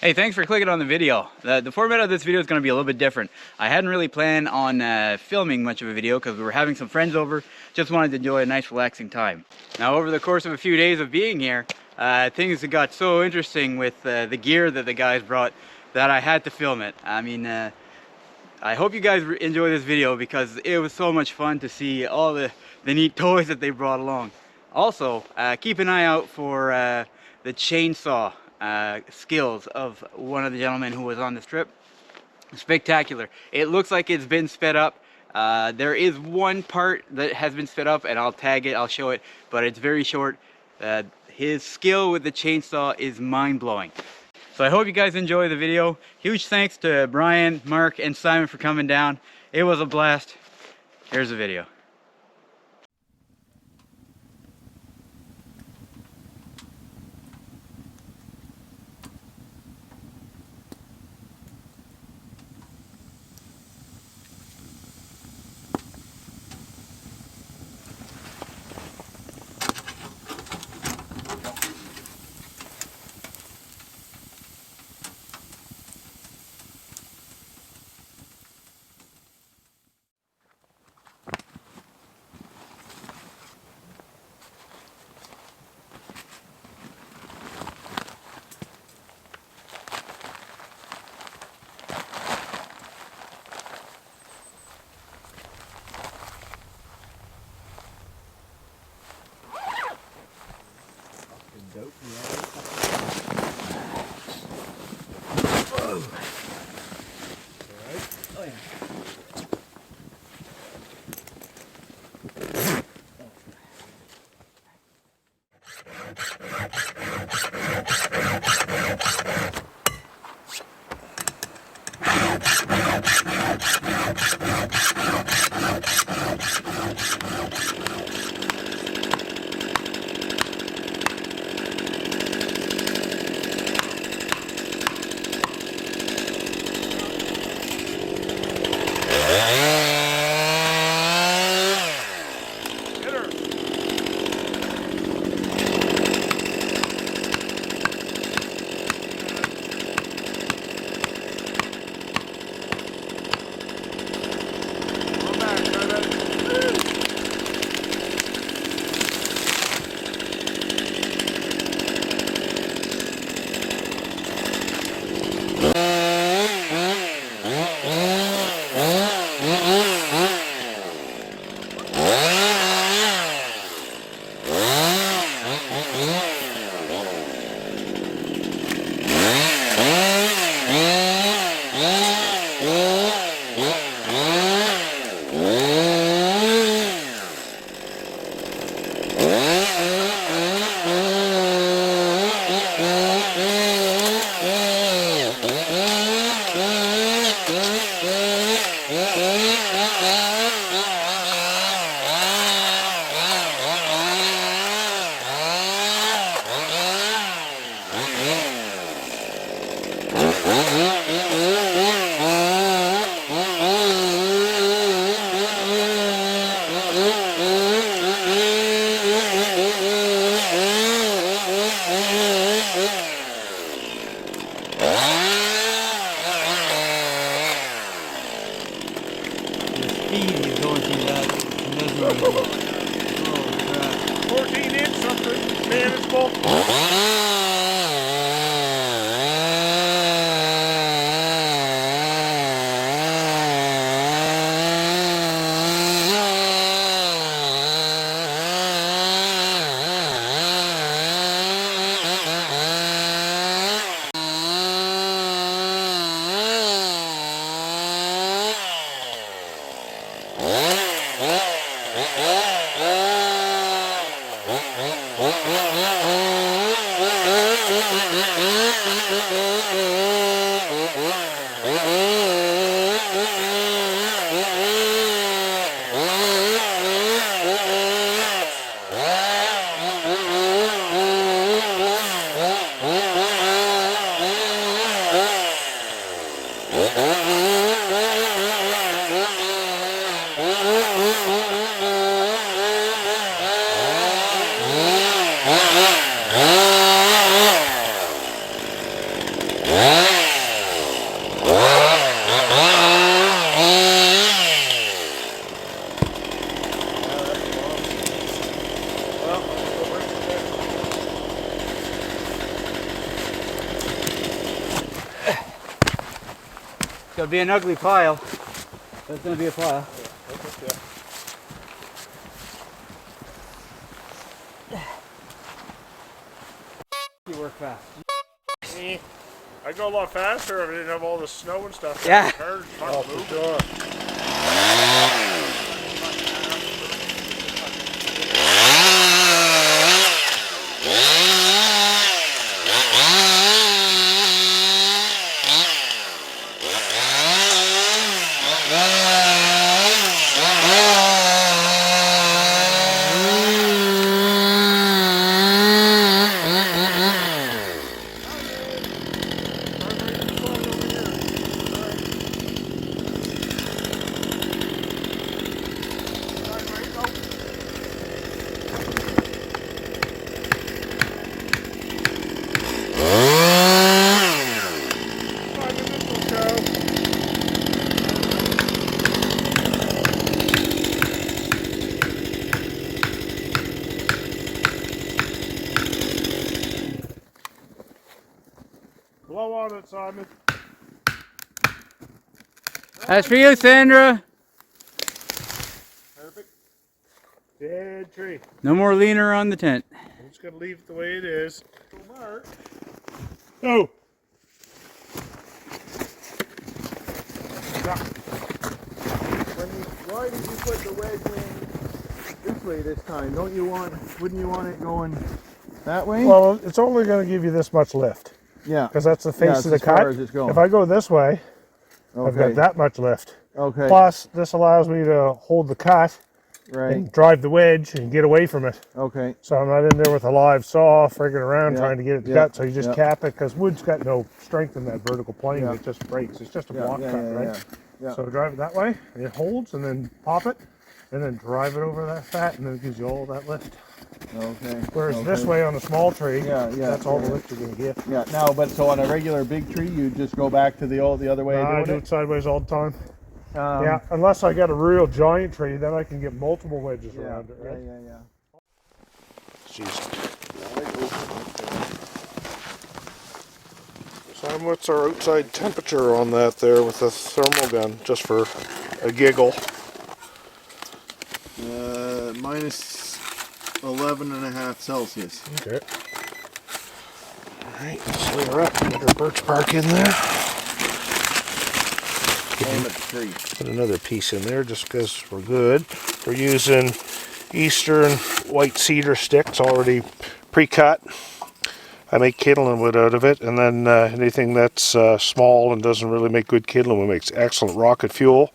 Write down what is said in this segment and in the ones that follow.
Hey, thanks for clicking on the video. The format of this video is going to be a little bit different. I hadn't really planned on filming much of a video because we were having some friends over. Just wanted to enjoy a nice relaxing time. Now, over the course of a few days of being here, things got so interesting with the gear that the guys brought that I had to film it. I mean, I hope you guys enjoy this video because it was so much fun to see all the neat toys that they brought along. Also, keep an eye out for the chainsaw skills of one of the gentlemen who was on this trip. Spectacular. It looks like it's been sped up. There is one part that has been sped up and I'll tag it, I'll show it, but it's very short. His skill with the chainsaw is mind-blowing. So I hope you guys enjoy the video. Huge thanks to Brian, Mark, and Simon for coming down. It was a blast. Here's the video. Dope, yeah. Whoa. Alright. Oh yeah. He's going through that miserable. Oh crap. 14-inch something, manageable. Yeah. It's gonna be an ugly pile. That's gonna be a pile. You work fast. I'd go a lot faster if I didn't have all the snow and stuff. Yeah. Hard, oh, for sure. Blow on it, Simon. That's for you, Sandra. Perfect. Dead tree. No more leaner on the tent. I'm just gonna leave it the way it is. No. Why did you put the wedge wing this way this time? Wouldn't you want it going that way? Well, it's only going to give you this much lift. Yeah. Because that's the face of the as far cut. as it's going. If I go this way, I've got that much lift. Okay. Plus, this allows me to hold the cut Right. and drive the wedge and get away from it. Okay. So I'm not in there with a live saw frigging around trying to get it to cut. So you just cap it because wood's got no strength in that vertical plane. It just breaks. It's just a block cut, right? Yeah. So drive it that way, it holds, and then pop it, and then drive it over that fat, and then it gives you all that lift. Okay. Whereas this way on a small tree, that's all the lift you're going to get. Yeah. Now, but so on a regular big tree, you just go back to the other way of doing I do it sideways all the time. Um, Yeah, unless I got a real giant tree, then I can get multiple wedges around it, right? Yeah. Jeez. Simon, what's our outside temperature on that there with the thermal gun, just for a giggle? Minus 11.5 Celsius. Okay. Alright, let's lay her up. Get our birch bark in there. Put another piece in there just because we're good. We're using Eastern white cedar sticks already pre-cut. I make kindling wood out of it, and then anything that's small and doesn't really make good kindling wood makes excellent rocket fuel.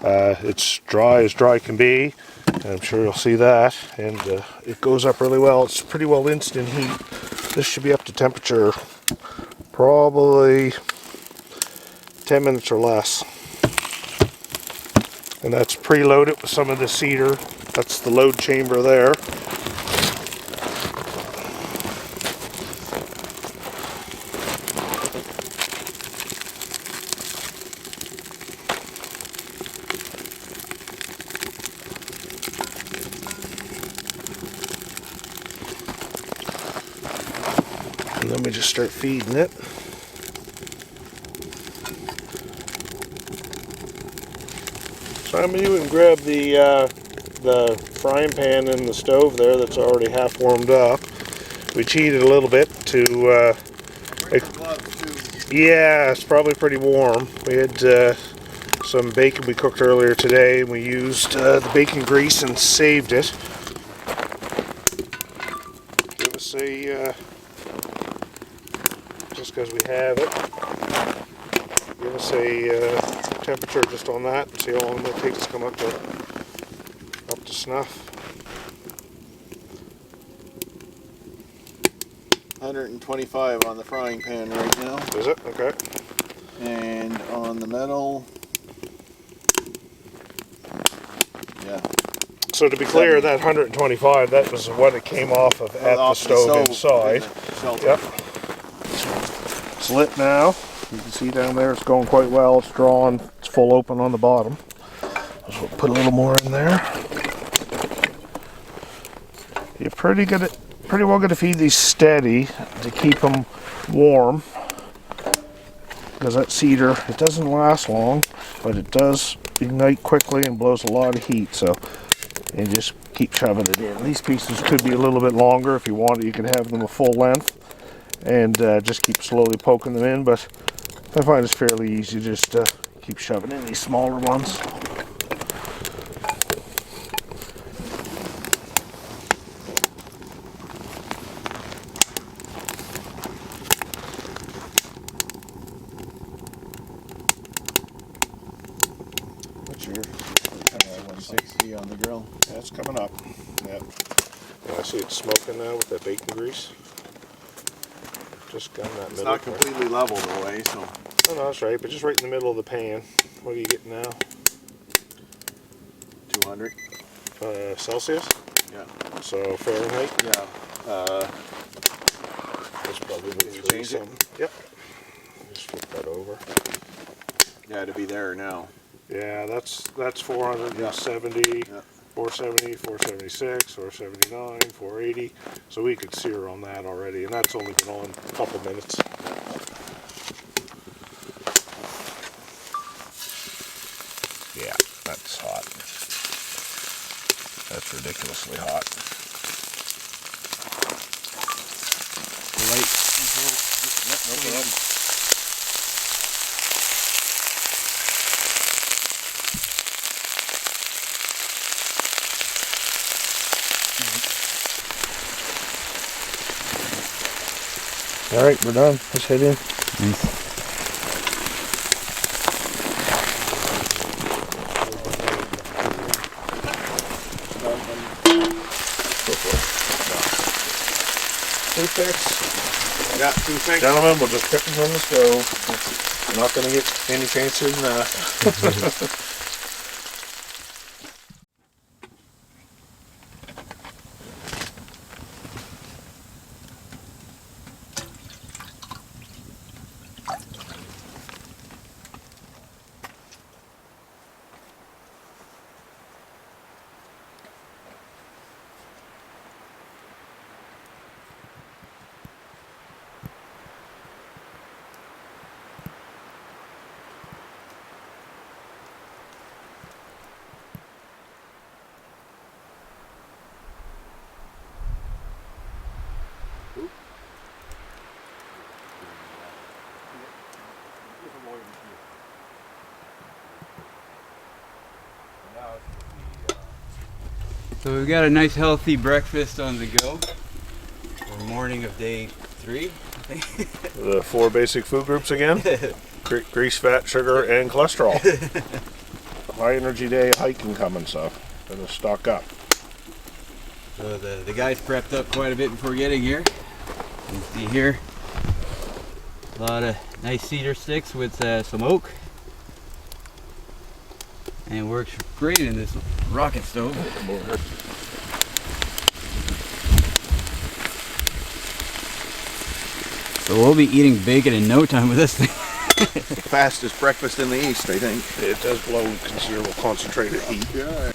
It's dry as dry can be, and I'm sure you'll see that, and it goes up really well. It's pretty well instant heat. This should be up to temperature probably 10 minutes or less. And that's preloaded with some of the cedar. That's the load chamber there. And then we just start feeding it. Simon, you can grab the frying pan in the stove there that's already half warmed up. We cheated a little bit to... yeah, it's probably pretty warm. We had some bacon we cooked earlier today, and we used the bacon grease and saved it. Give us a... just because we have it, give us a temperature just on that and see how long it takes to come up to snuff. 125 on the frying pan right now. Is it? Okay. And on the metal, yeah. So to be clear, that 125, that was what it came off of at the stove inside. Yep. It's lit now. You can see down there it's going quite well. It's drawn. It's full open on the bottom. So we'll put a little more in there. You're pretty well going to feed these steady to keep them warm. because that cedar, it doesn't last long, but it does ignite quickly and blows a lot of heat. So you just keep shoving it in. These pieces could be a little bit longer. If you want, you could have them a full length and just keep slowly poking them in, but I find it's fairly easy just to keep shoving in these smaller ones. What's your 160 on the grill. That's coming up. Yep. Yeah, I see it's smoking now with that bacon grease. Just got in that It's middle not completely level the way, so. Oh, no, that's right, but just right in the middle of the pan. What are you getting now? 200. Celsius? Yeah. So Fahrenheit? Yeah. That's probably Can you change it? Yep. Just flip that over. Yeah, to be there now. Yeah, that's 470, Yeah. 470, 476, 479, 480. So we could sear on that already, and that's only been on a couple minutes. Yeah, that's hot. That's ridiculously hot. Light. Yep, no problem. All right, we're done. Let's head in. Nice. Toothpicks. Yeah, toothpick. Gentlemen, we'll just pick them from the stove. We're not going to get any fancier than that. So we've got a nice healthy breakfast on the go. For morning of day 3, I think. The 4 basic food groups again. Grease, fat, sugar, and cholesterol. High energy day hiking coming, so better stock up. So the guys prepped up quite a bit before getting here. You can see here a lot of nice cedar sticks with some oak. And it works great in this rocket stove. So we'll be eating bacon in no time with this thing. Fastest breakfast in the East, I think. It does blow considerable concentrated heat. Yeah.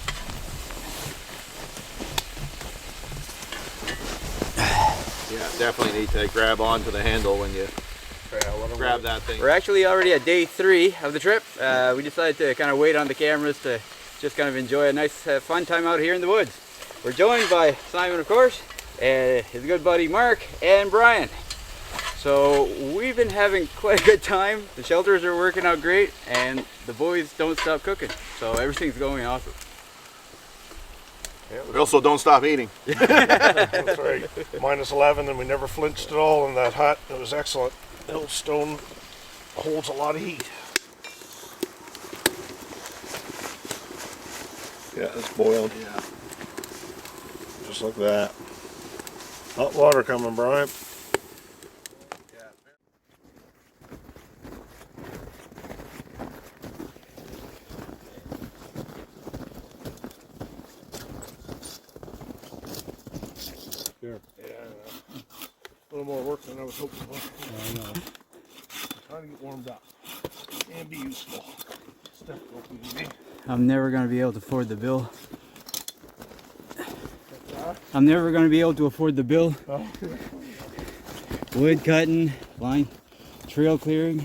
Yeah, definitely need to grab onto the handle when you grab that thing. We're actually already at day 3 of the trip. We decided to kind of wait on the cameras to just kind of enjoy a nice fun time out here in the woods. We're joined by Simon, of course, and his good buddy Mark and Brian. So we've been having quite a good time. The shelters are working out great and the boys don't stop cooking. So everything's going awesome. Yeah, we also don't stop eating. That's right. Minus 11 and we never flinched at all in that hut. It was excellent. The old stone holds a lot of heat. Yeah, it's boiled. Yeah. Just like that. Hot water coming, Brian. Sure. Yeah, a little more work than I was hoping for. I know. I'm trying to get warmed up and be useful. It's difficult to me. I'm never going to be able to afford the bill. I'm never going to be able to afford the bill. Oh. Wood cutting, line, trail clearing.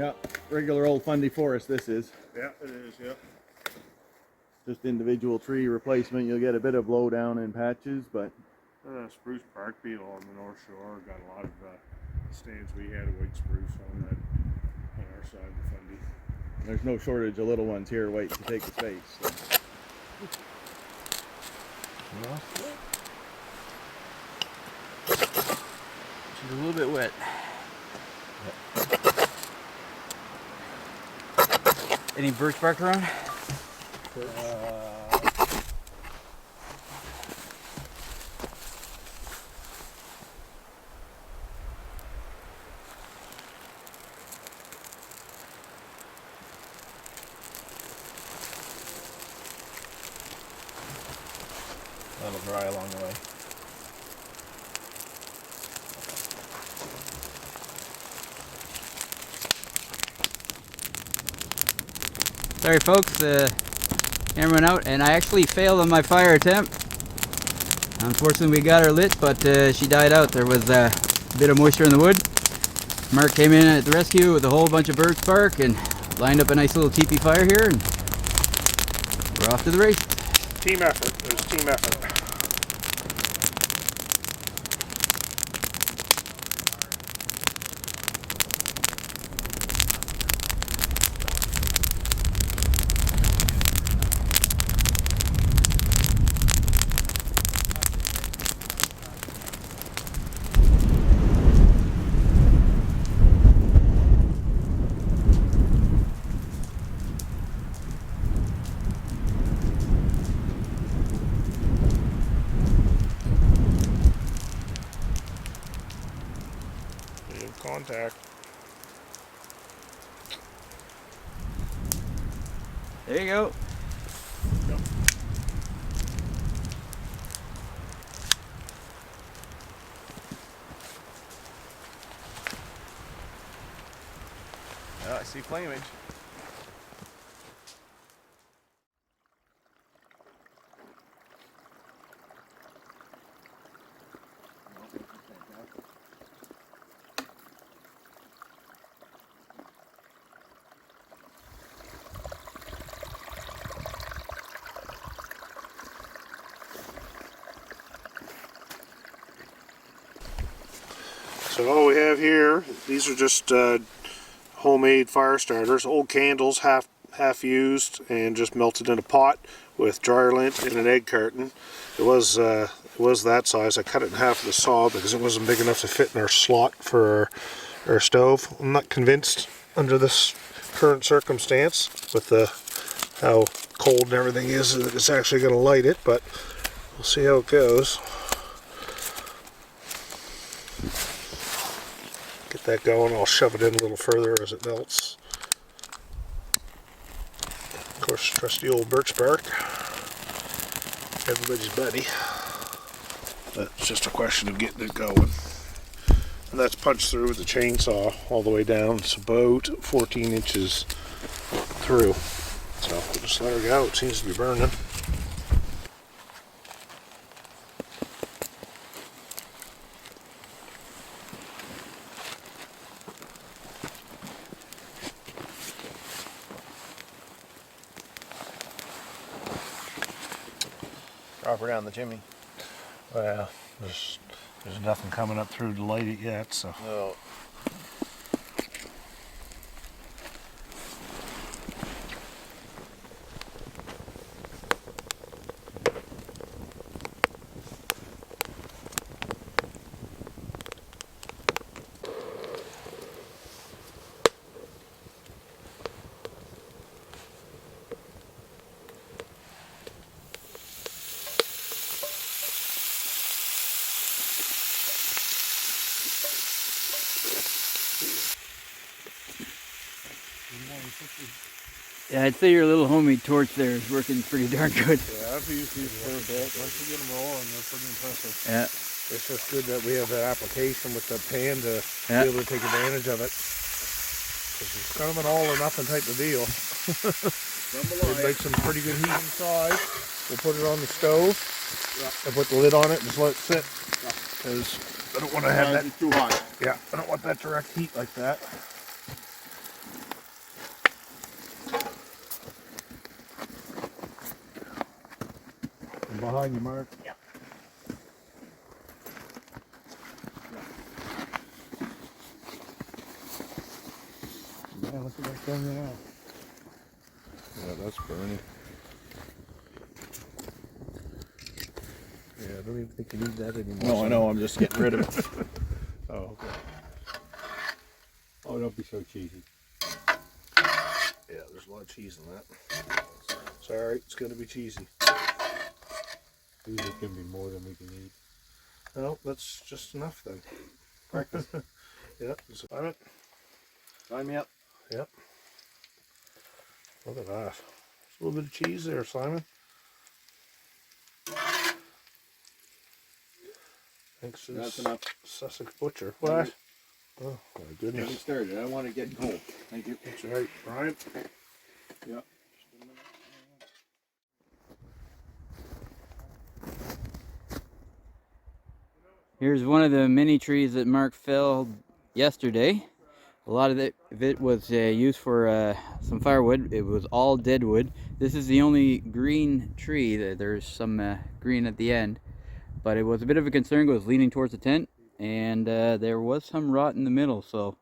Yeah, regular old Fundy forest this is. Yeah, it is, yeah. Just individual tree replacement. You'll get a bit of blowdown in patches, but Spruce bark beetle on the North Shore. Got a lot of stands we had of white spruce on that on our side of the Fundy. there's no shortage of little ones here waiting to take the space. So. She's a little bit wet. Any birch bark around? That'll dry along the way. Sorry folks, camera went out and I actually failed on my fire attempt. Unfortunately we got her lit, but she died out. There was a bit of moisture in the wood. Mark came in at the rescue with a whole bunch of birch bark and lined up a nice little teepee fire here, and we're off to the race. Team effort. It was team effort. Contact. There you go. Oh, I see flamage. So all we have here, these are just homemade fire starters, old candles, half used and just melted in a pot with dryer lint in an egg carton. It was that size. I cut it in half with a saw because it wasn't big enough to fit in our slot for our stove. I'm not convinced under this current circumstance with how cold and everything is that it's actually going to light it, but we'll see how it goes. Get that going. I'll shove it in a little further as it melts. Of course, trusty old birch bark, everybody's buddy. But it's just a question of getting it going. And that's punched through with the chainsaw all the way down. It's about 14 inches through. So we'll just let her go. It seems to be burning. Drop her down the chimney. Well, there's nothing coming up through to light it yet, so. No. Yeah, I'd say your little homemade torch there is working pretty darn good. Yeah, I've used these for a bit. Once you get them rolling, they're pretty impressive. Yeah. It's just good that we have that application with the pan to Yeah. be able to take advantage of it. It's kind of an all or nothing type of deal. It makes some pretty good heat inside. We'll put it on the stove. And put the lid on it and just let it sit. Because I don't want to have that too hot. Yeah, I don't want that direct heat like that. behind you, Mark. Yeah. Yeah, look at that thing now. Yeah, that's burning. Yeah, I don't even think you need that anymore. No, I know, I'm just getting rid of it. Oh, okay. Oh, don't be so cheesy. Yeah, there's a lot of cheese in that. It's alright, it's gonna be cheesy. Usually can be more than we can eat. No, that's just enough then. Practice. Yep, just climb it. Sign me up. Yep. Look at that. There's a little bit of cheese there, Simon. Thanks to That's this enough. Sussex butcher. What? Oh my Get goodness. me started. I want to get cold. Thank you. That's right, Brian. Yep. Here's one of the many trees that Mark felled yesterday. A lot of it was used for some firewood. It was all dead wood. This is the only green tree. There's some green at the end. But it was a bit of a concern. It was leaning towards the tent. And there was some rot in the middle. So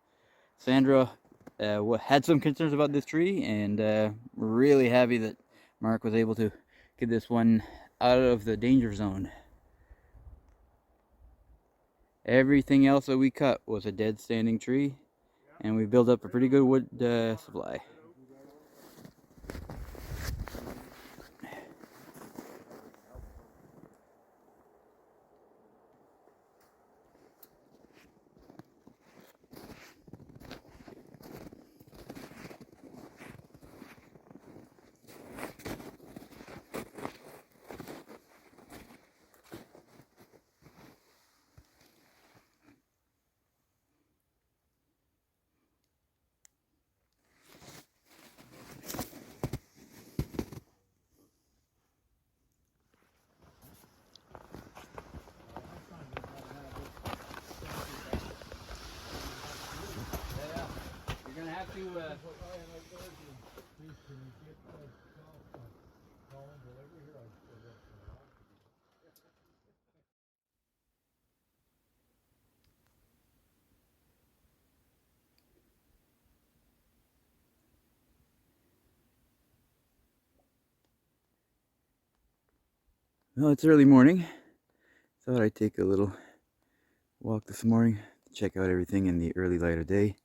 Sandra had some concerns about this tree. And we're really happy that Mark was able to get this one out of the danger zone. Everything else that we cut was a dead standing tree, and we built up a pretty good wood supply. You're gonna have to. Well, it's early morning. Thought I'd take a little walk this morning to check out everything in the early light of day.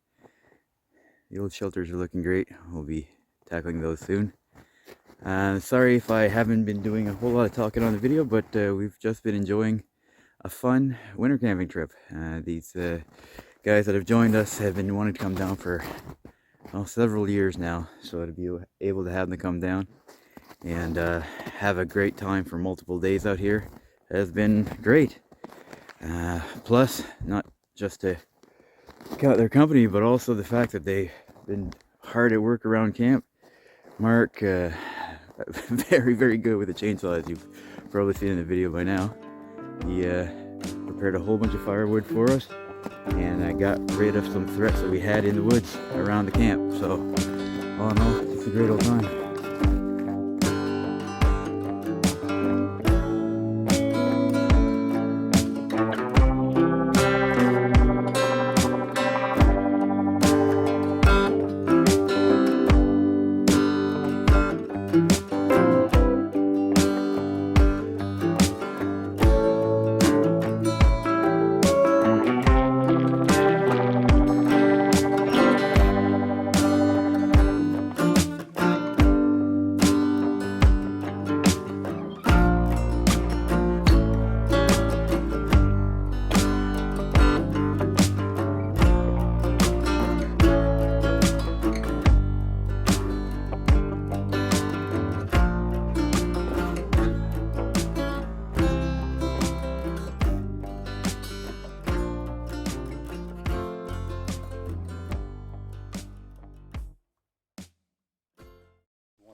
The old shelters are looking great. We'll be tackling those soon. Sorry if I haven't been doing a whole lot of talking on the video, but we've just been enjoying a fun winter camping trip. These guys that have joined us have been wanting to come down for several years now, so to be able to have them come down and have a great time for multiple days out here has been great. Plus, not just to count their company, but also the fact that they've been hard at work around camp. Mark, very, very good with the chainsaw, as you've probably seen in the video by now. He prepared a whole bunch of firewood for us and got rid of some threats that we had in the woods around the camp. So, all in all, it's a great old time.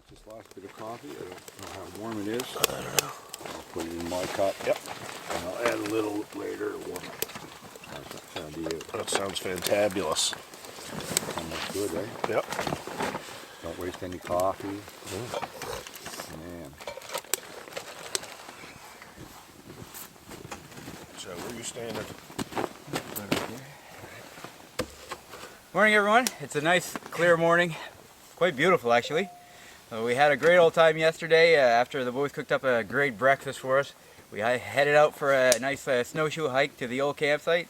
This last bit of coffee, I don't know how warm it is. I don't know. I'll put it in my cup. Yep. And I'll add a little later to warm it. That sounds fantabulous. Sounds good, eh? Yep. Don't waste any coffee. Man. standing. Morning everyone, it's a nice clear morning, quite beautiful actually. We had a great old time yesterday after the boys cooked up a great breakfast for us. We headed out for a nice snowshoe hike to the old campsite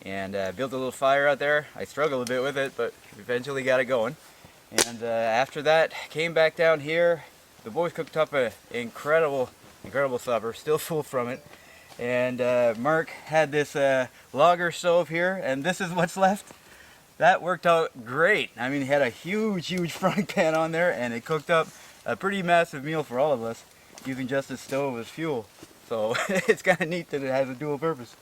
and built a little fire out there. I struggled a bit with it, but eventually got it going. And after that, came back down here. The boys cooked up an incredible supper, still full from it. And Mark had this logger stove here, and this is what's left. That worked out great. I mean, he had a huge frying pan on there, and it cooked up a pretty massive meal for all of us, using just the stove as fuel. So it's kind of neat that it has a dual purpose.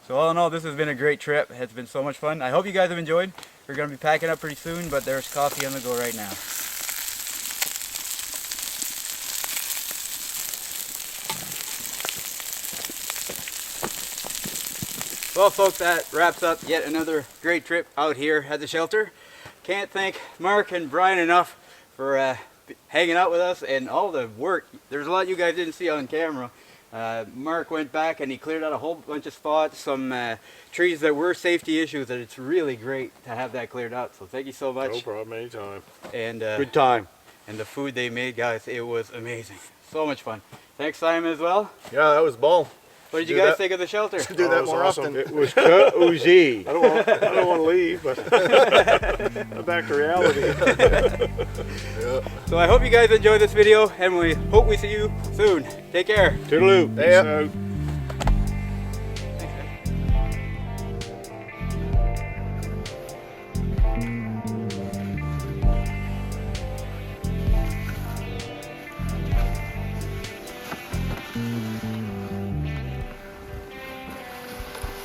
So all in all, this has been a great trip. It's been so much fun. I hope you guys have enjoyed. We're going to be packing up pretty soon, but there's coffee on the go right now. Well folks, that wraps up yet another great trip out here at the shelter. Can't thank Mark and Brian enough for hanging out with us and all the work. There's a lot you guys didn't see on camera. Mark went back and he cleared out a whole bunch of spots, some trees that were safety issues, and it's really great to have that cleared out. So thank you so much. No problem, anytime. And Good time. and the food they made, guys, it was amazing. So much fun. Thanks Simon as well. Yeah, that was ball. What did you guys think of the shelter? Do Oh, that it was more awesome. often. It was cozy. I don't want to leave, but back to reality. So I hope you guys enjoyed this video, and we hope we see you soon. Take care. Toodaloo. Yeah. So,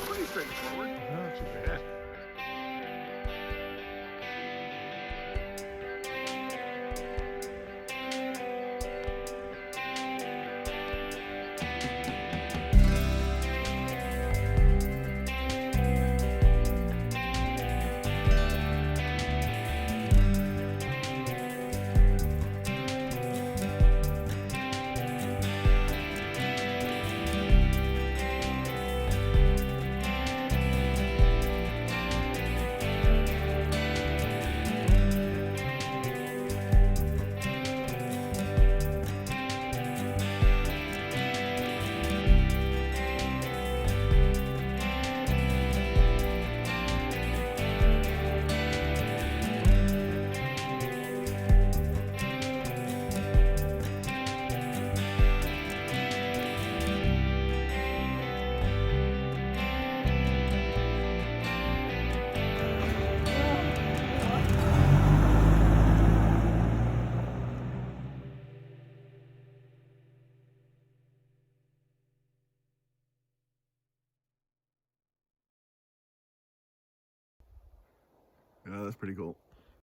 pretty straightforward. Not too bad. Yeah, that's pretty cool.